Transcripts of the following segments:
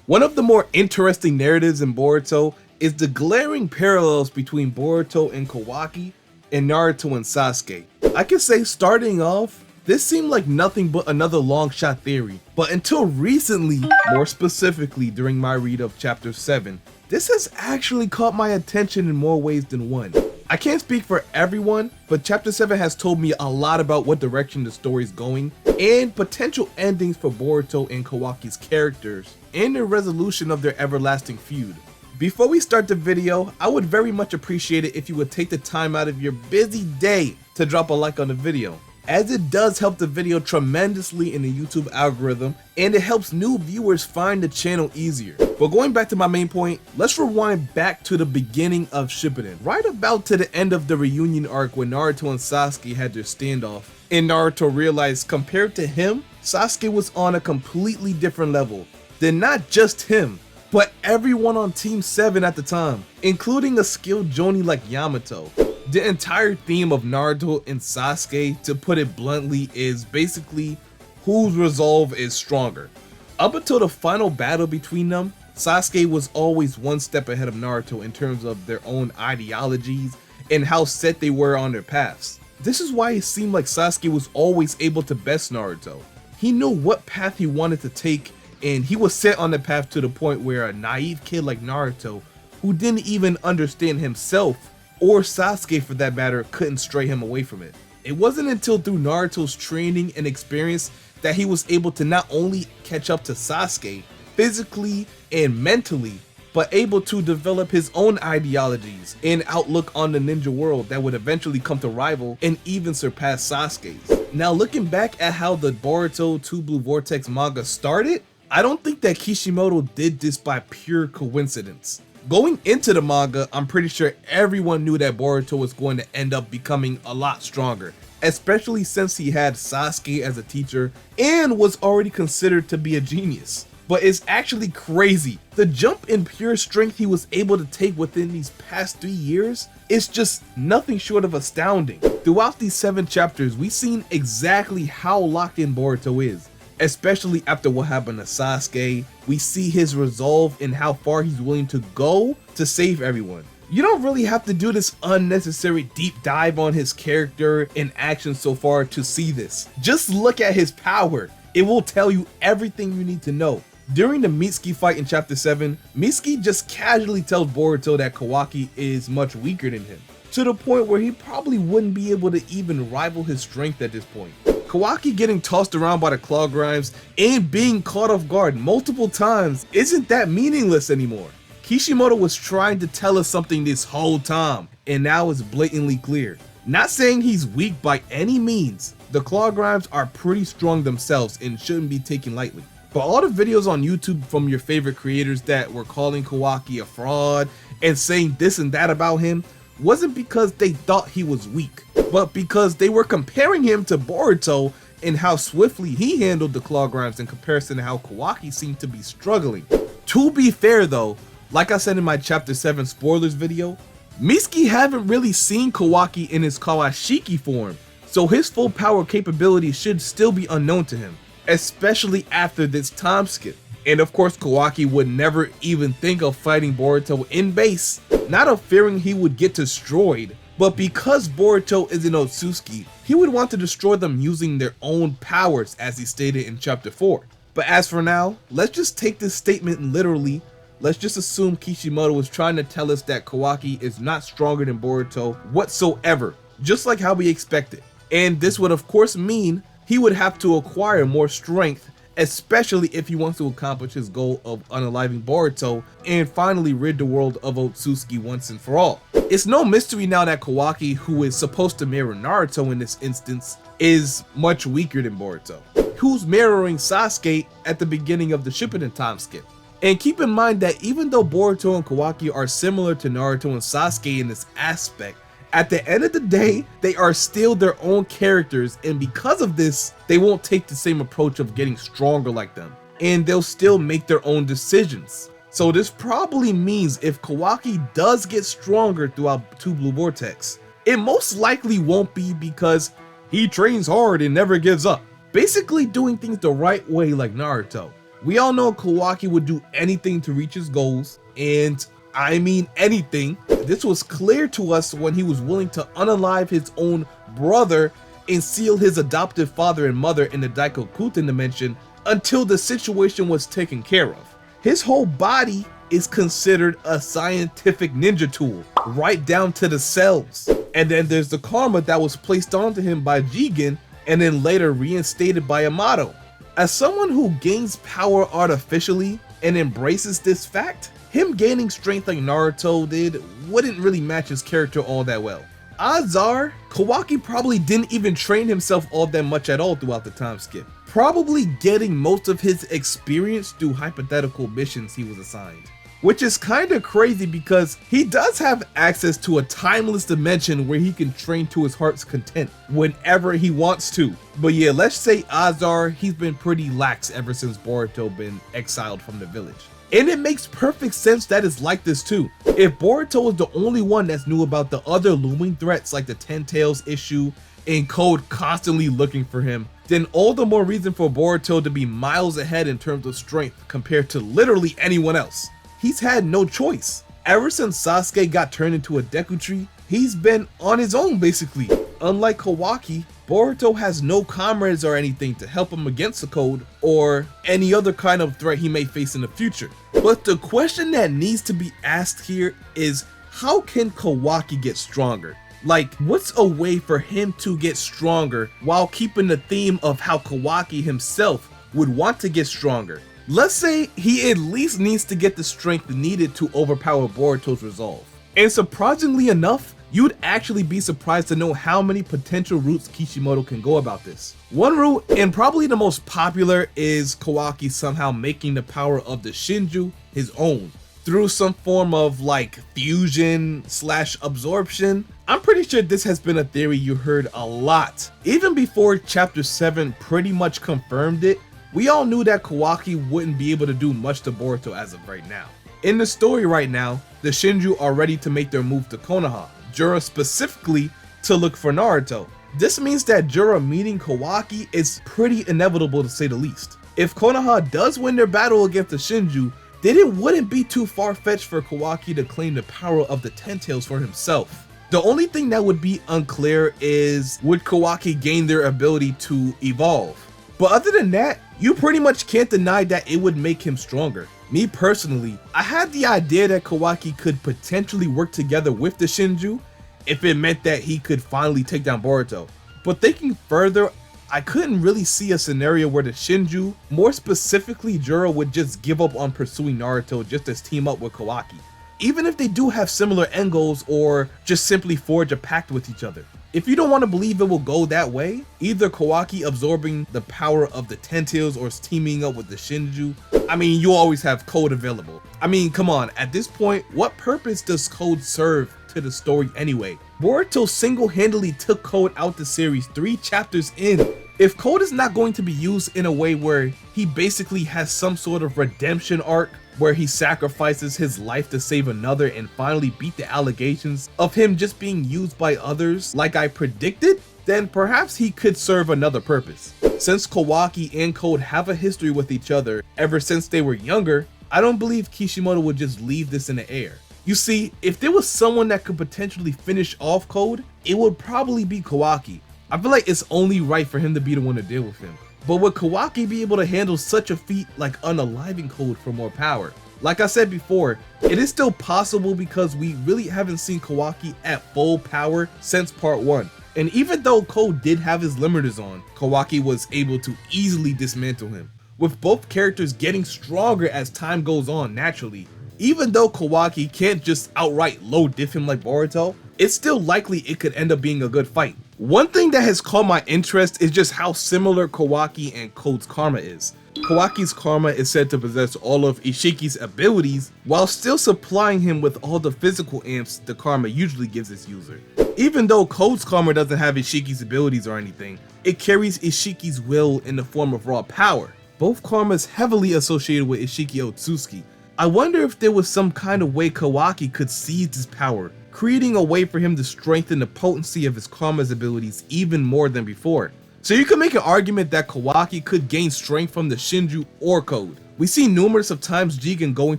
One of the more interesting narratives in Boruto is the glaring parallels between Boruto and Kawaki and Naruto and Sasuke. I can say starting off, this seemed like nothing but another long shot theory, but until recently, more specifically during my read of chapter 7, this has actually caught my attention in more ways than one. I can't speak for everyone, but chapter 7 has told me a lot about what direction the story is going and potential endings for Boruto and Kawaki's characters and the resolution of their everlasting feud. Before we start the video, I would very much appreciate it if you would take the time out of your busy day to drop a like on the video, as it does help the video tremendously in the YouTube algorithm and it helps new viewers find the channel easier. But going back to my main point, let's rewind back to the beginning of Shippuden, right about to the end of the reunion arc when Naruto and Sasuke had their standoff, and Naruto realized compared to him, Sasuke was on a completely different level than not just him, but everyone on Team 7 at the time, including a skilled Jonin like Yamato. The entire theme of Naruto and Sasuke, to put it bluntly, is basically whose resolve is stronger. Up until the final battle between them, Sasuke was always one step ahead of Naruto in terms of their own ideologies and how set they were on their paths. This is why it seemed like Sasuke was always able to best Naruto. He knew what path he wanted to take, and he was set on the path to the point where a naive kid like Naruto, who didn't even understand himself, or Sasuke for that matter, couldn't stray him away from it. It wasn't until through Naruto's training and experience that he was able to not only catch up to Sasuke physically and mentally, but able to develop his own ideologies and outlook on the ninja world that would eventually come to rival and even surpass Sasuke's. Now looking back at how the Boruto 2 Blue Vortex manga started, I don't think that Kishimoto did this by pure coincidence. Going into the manga, I'm pretty sure everyone knew that Boruto was going to end up becoming a lot stronger, especially since he had Sasuke as a teacher and was already considered to be a genius. But it's actually crazy. The jump in pure strength he was able to take within these past 3 years is just nothing short of astounding. Throughout these 7 chapters, we've seen exactly how locked in Boruto is. Especially after what happened to Sasuke, we see his resolve and how far he's willing to go to save everyone. You don't really have to do this unnecessary deep dive on his character and actions so far to see this. Just look at his power. It will tell you everything you need to know. During the Mitsuki fight in chapter 7, Mitsuki just casually tells Boruto that Kawaki is much weaker than him, to the point where he probably wouldn't be able to even rival his strength at this point. Kawaki getting tossed around by the claw grimes and being caught off guard multiple times isn't that meaningless anymore. Kishimoto was trying to tell us something this whole time, and now it's blatantly clear. Not saying he's weak by any means, the claw grimes are pretty strong themselves and shouldn't be taken lightly. But all the videos on YouTube from your favorite creators that were calling Kawaki a fraud and saying this and that about him wasn't because they thought he was weak, but because they were comparing him to Boruto and how swiftly he handled the claw grimes in comparison to how Kawaki seemed to be struggling. To be fair though, like I said in my chapter 7 spoilers video, Mitsuki haven't really seen Kawaki in his Kawashiki form, so his full power capability should still be unknown to him, especially after this time skip. And of course Kawaki would never even think of fighting Boruto in base, not of fearing he would get destroyed, but because Boruto is an Otsutsuki, he would want to destroy them using their own powers, as he stated in chapter 4. But as for now, let's just take this statement literally. Let's just assume Kishimoto was trying to tell us that Kawaki is not stronger than Boruto whatsoever, just like how we expected. And this would of course mean he would have to acquire more strength, especially if he wants to accomplish his goal of unaliving Boruto and finally rid the world of Otsutsuki once and for all. It's no mystery now that Kawaki, who is supposed to mirror Naruto in this instance, is much weaker than Boruto, who's mirroring Sasuke at the beginning of the Shippuden time skip. And keep in mind that even though Boruto and Kawaki are similar to Naruto and Sasuke in this aspect, at the end of the day, they are still their own characters, and because of this, they won't take the same approach of getting stronger like them, and they'll still make their own decisions. So this probably means if Kawaki does get stronger throughout 2 Blue Vortex, it most likely won't be because he trains hard and never gives up, basically doing things the right way like Naruto, We all know Kawaki would do anything to reach his goals, and I mean anything. This was clear to us when he was willing to unalive his own brother and seal his adoptive father and mother in the Daikokuten dimension until the situation was taken care of. His whole body is considered a scientific ninja tool, right down to the cells. And then there's the karma that was placed onto him by Jigen and then later reinstated by Yamato. As someone who gains power artificially and embraces this fact, him gaining strength like Naruto did wouldn't really match his character all that well. Odds are, Kawaki probably didn't even train himself all that much at all throughout the time skip, probably getting most of his experience through hypothetical missions he was assigned. Which is kinda crazy because he does have access to a timeless dimension where he can train to his heart's content whenever he wants to. But yeah, let's say odds are he's been pretty lax ever since Boruto been exiled from the village. And it makes perfect sense that it's like this too. If Boruto was the only one that knew about the other looming threats like the Ten Tails issue and Code constantly looking for him, then all the more reason for Boruto to be miles ahead in terms of strength compared to literally anyone else. He's had no choice. Ever since Sasuke got turned into a Deku Tree, he's been on his own basically. Unlike Kawaki, Boruto has no comrades or anything to help him against the Code or any other kind of threat he may face in the future. But the question that needs to be asked here is, how can Kawaki get stronger? Like, what's a way for him to get stronger while keeping the theme of how Kawaki himself would want to get stronger? Let's say he at least needs to get the strength needed to overpower Boruto's resolve. And surprisingly enough, you'd actually be surprised to know how many potential routes Kishimoto can go about this. One route, and probably the most popular, is Kawaki somehow making the power of the Shinju his own through some form of like fusion / absorption. I'm pretty sure this has been a theory you heard a lot. Even before chapter 7 pretty much confirmed it, we all knew that Kawaki wouldn't be able to do much to Boruto as of right now. In the story right now, the Shinju are ready to make their move to Konoha, Jura specifically to look for Naruto. This means that Jura meeting Kawaki is pretty inevitable to say the least. If Konoha does win their battle against the Shinju, then it wouldn't be too far-fetched for Kawaki to claim the power of the Ten Tails for himself. The only thing that would be unclear is, would Kawaki gain their ability to evolve? But other than that, you pretty much can't deny that it would make him stronger. Me personally, I had the idea that Kawaki could potentially work together with the Shinju if it meant that he could finally take down Boruto. But thinking further, I couldn't really see a scenario where the Shinju, more specifically Jura, would just give up on pursuing Naruto just to team up with Kawaki, even if they do have similar end goals or just simply forge a pact with each other. If you don't want to believe it will go that way, either Kawaki absorbing the power of the Ten Tails or teaming up with the Shinju, I mean, you always have Code available. I mean, come on, at this point, what purpose does Code serve to the story anyway? Boruto single-handedly took Code out the series 3 chapters in. If Code is not going to be used in a way where he basically has some sort of redemption arc, where he sacrifices his life to save another and finally beat the allegations of him just being used by others like I predicted, then perhaps he could serve another purpose. Since Kawaki and Code have a history with each other ever since they were younger, I don't believe Kishimoto would just leave this in the air. You see, if there was someone that could potentially finish off Code, it would probably be Kawaki. I feel like it's only right for him to be the one to deal with him. But would Kawaki be able to handle such a feat like unaliving Code for more power? Like I said before, it is still possible because we really haven't seen Kawaki at full power since part 1. And even though Code did have his limiters on, Kawaki was able to easily dismantle him, with both characters getting stronger as time goes on naturally. Even though Kawaki can't just outright low diff him like Boruto, it's still likely it could end up being a good fight. One thing that has caught my interest is just how similar Kawaki and Code's karma is. Kawaki's karma is said to possess all of Ishiki's abilities while still supplying him with all the physical amps the karma usually gives its user. Even though Code's karma doesn't have Ishiki's abilities or anything, it carries Ishiki's will in the form of raw power. Both karmas heavily associated with Ishiki Otsutsuki. I wonder if there was some kind of way Kawaki could seize his power, creating a way for him to strengthen the potency of his karma's abilities even more than before. So you could make an argument that Kawaki could gain strength from the Shinju or Code. We see numerous of times Jigen going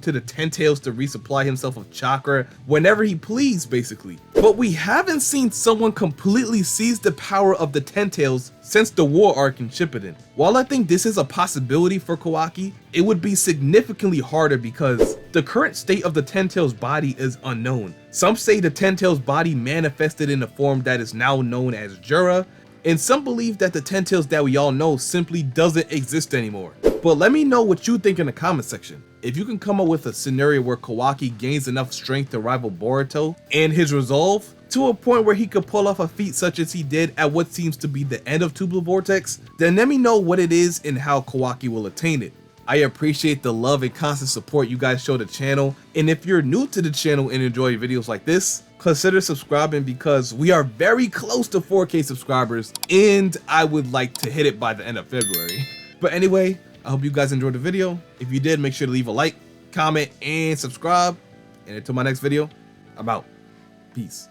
to the Ten Tails to resupply himself of chakra whenever he please, basically. But we haven't seen someone completely seize the power of the Ten Tails since the war arc in Shippuden. While I think this is a possibility for Kawaki, it would be significantly harder because the current state of the Ten Tails body is unknown. Some say the Ten Tails body manifested in a form that is now known as Jura, and some believe that the Ten Tails that we all know simply doesn't exist anymore. But let me know what you think in the comment section. If you can come up with a scenario where Kawaki gains enough strength to rival Boruto and his resolve to a point where he could pull off a feat such as he did at what seems to be the end of Tubular Vortex, then let me know what it is and how Kawaki will attain it. I appreciate the love and constant support you guys show the channel, and if you're new to the channel and enjoy videos like this, consider subscribing because we are very close to 4K subscribers and I would like to hit it by the end of February. But anyway, I hope you guys enjoyed the video. If you did, make sure to leave a like, comment, and subscribe. And until my next video, I'm out. Peace.